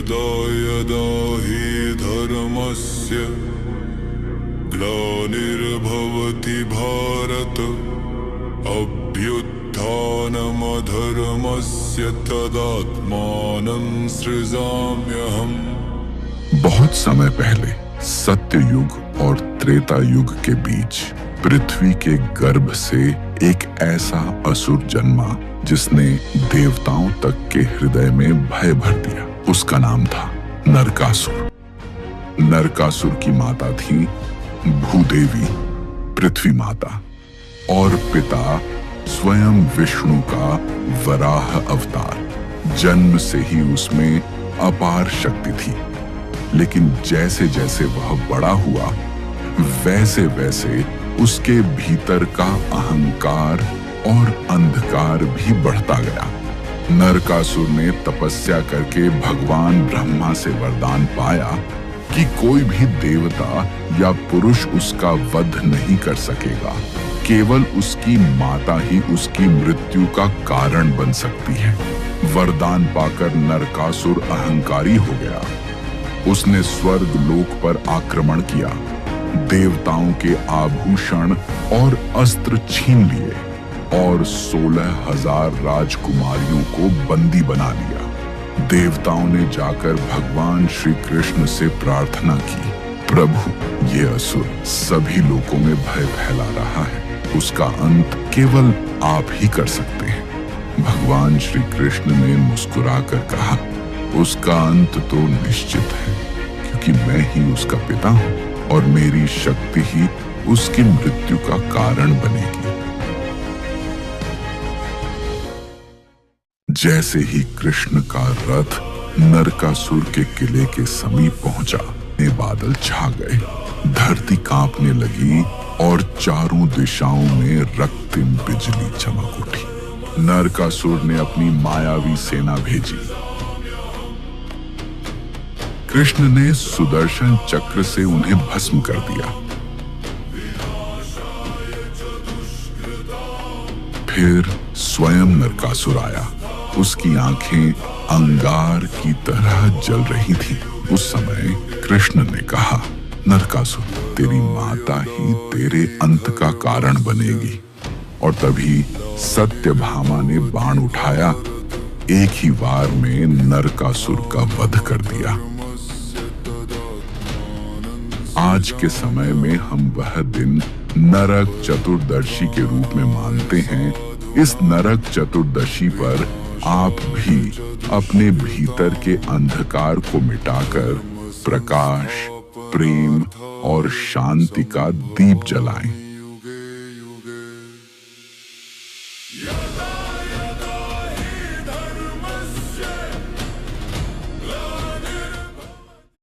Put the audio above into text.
यदा यदा हि धर्मस्य ग्लानिर्भवति भारत अभ्युत्थानमधर्मस्य तदात्मानं सृजाम्यहम्। बहुत समय पहले सत्य युग और त्रेता युग के बीच पृथ्वी के गर्भ से एक ऐसा असुर जन्मा जिसने देवताओं तक के हृदय में भय भर दिया। उसका नाम था नरकासुर। नरकासुर की माता थी भूदेवी, पृथ्वी माता, और पिता स्वयं विष्णु का वराह अवतार। जन्म से ही उसमें अपार शक्ति थी, लेकिन जैसे जैसे वह बड़ा हुआ वैसे वैसे उसके भीतर का अहंकार और अंधकार भी बढ़ता गया। नरकासुर ने तपस्या करके भगवान ब्रह्मा से वरदान पाया कि कोई भी देवता या पुरुष उसका वध नहीं कर सकेगा। केवल उसकी माता ही उसकी मृत्यु का कारण बन सकती है। वरदान पाकर नरकासुर अहंकारी हो गया। उसने स्वर्ग लोक पर आक्रमण किया, देवताओं के आभूषण और अस्त्र छीन लिए और 16,000 राजकुमारियों को बंदी बना लिया। देवताओं ने जाकर भगवान श्री कृष्ण से प्रार्थना की, प्रभु, ये असुर सभी लोगों में भय फैला रहा है, उसका अंत केवल आप ही कर सकते हैं। भगवान श्री कृष्ण ने मुस्कुराकर कहा, उसका अंत तो निश्चित है, क्योंकि मैं ही उसका पिता हूं और मेरी शक्ति ही उसकी मृत्यु का कारण बनेगी। जैसे ही कृष्ण का रथ नरकासुर के किले के समीप पहुंचा, बादल छा गए, धरती कांपने लगी और चारों दिशाओं में रक्तिम बिजली चमक उठी। नरकासुर ने अपनी मायावी सेना भेजी। कृष्ण ने सुदर्शन चक्र से उन्हें भस्म कर दिया। फिर स्वयं नरकासुर आया। उसकी आंखें अंगार की तरह जल रही थीं। उस समय कृष्ण ने कहा, नरकासुर, तेरी माता ही तेरे अंत का कारण बनेगी। और तभी सत्यभामा ने बाण उठाया, एक ही वार में नरकासुर का वध कर दिया। आज के समय में हम वह दिन नरक चतुर्दशी के रूप में मानते हैं। इस नरक चतुर्दशी पर आप भी अपने भीतर के अंधकार को मिटाकर प्रकाश, प्रेम और शांति का दीप जलाएं।